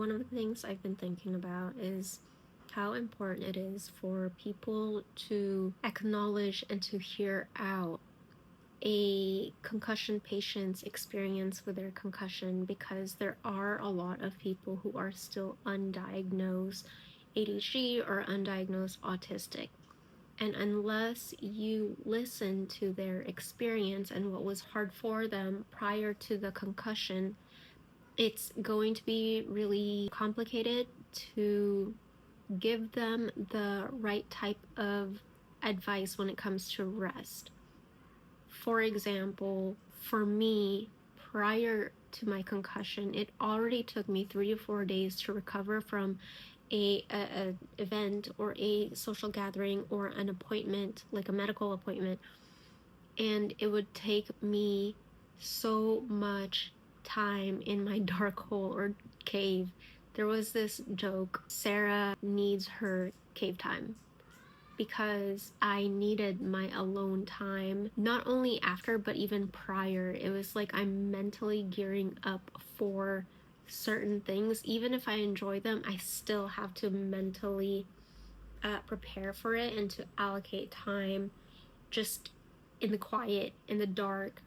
one of the things I've been thinking about is how important it is for people to acknowledge and to hear out a concussion patient's experience with their concussion, because there are a lot of people who are still undiagnosed ADHD or undiagnosed autistic. And unless you listen to their experience and what was hard for them prior to the concussion, it's going to be really complicated to give them the right type of advice when it comes to rest. For example, for me, prior to my concussion, it already took me 3 to 4 days to recover from a event or a social gathering or an appointment, like a medical appointment. And it would take me so much time in my dark hole or cave. There was this joke, Sarah needs her cave time, because I needed my alone time, not only after, but even prior. It was like I'm mentally gearing up for certain things. Even if I enjoy them, I still have to mentally prepare for it and to allocate time just in the quiet, in the dark,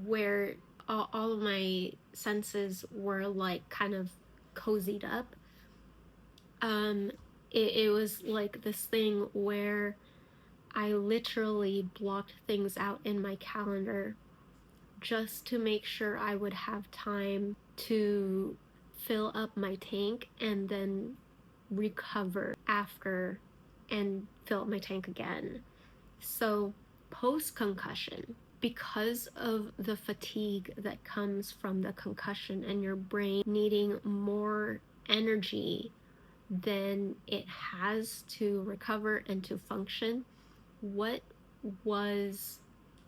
where all of my senses were like kind of cozied up. It was like this thing where I literally blocked things out in my calendar just to make sure I would have time to fill up my tank and then recover after and fill up my tank again. So post-concussion, because of the fatigue that comes from the concussion and your brain needing more energy than it has to recover and to function, what was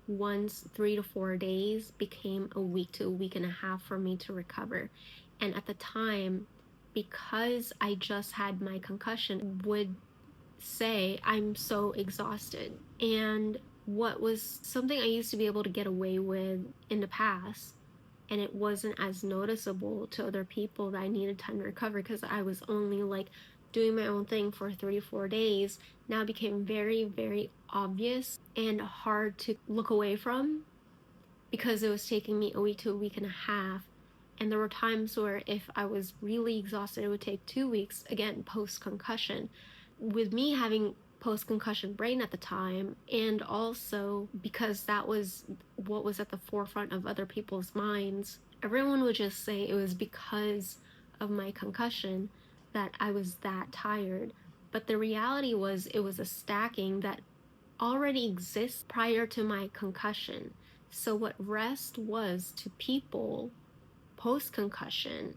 once 3 to 4 days became a week to a week and a half for me to recover. And at the time, because I just had my concussion, would say I'm so exhausted. And what was something I used to be able to get away with in the past, and it wasn't as noticeable to other people that I needed time to recover because I was only like doing my own thing for 3 to 4 days, now became very, very obvious and hard to look away from, because it was taking me a week to a week and a half. And there were times where if I was really exhausted, it would take 2 weeks, again, post-concussion. With me having post-concussion brain at the time, and also because that was what was at the forefront of other people's minds, everyone would just say it was because of my concussion that I was that tired. But the reality was it was a stacking that already exists prior to my concussion. So what rest was to people post-concussion,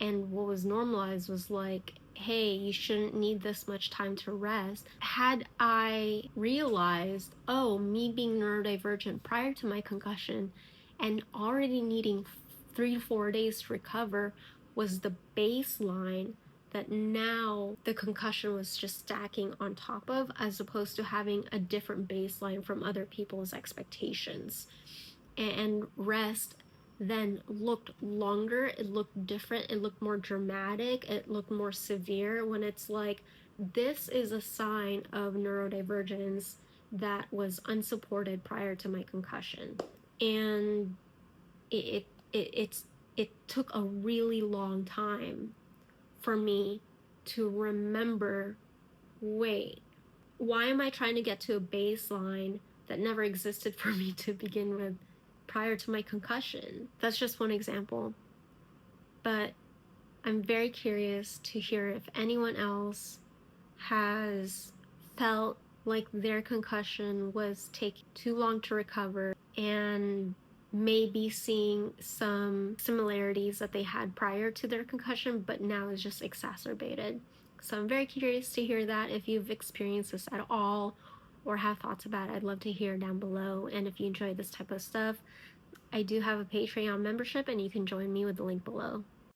and what was normalized was like, hey, you shouldn't need this much time to rest. Had I realized, oh, me being neurodivergent prior to my concussion and already needing 3 to 4 days to recover was the baseline that now the concussion was just stacking on top of, as opposed to having a different baseline from other people's expectations. And rest then looked longer, it looked different, it looked more dramatic, it looked more severe, when it's like, this is a sign of neurodivergence that was unsupported prior to my concussion. And it took a really long time for me to remember, wait, why am I trying to get to a baseline that never existed for me to begin with prior to my concussion? That's just one example. But I'm very curious to hear if anyone else has felt like their concussion was taking too long to recover, and maybe seeing some similarities that they had prior to their concussion, but now is just exacerbated. So I'm very curious to hear that. If you've experienced this at all or have thoughts about it, I'd love to hear down below. And if you enjoy this type of stuff, I do have a Patreon membership, and you can join me with the link below.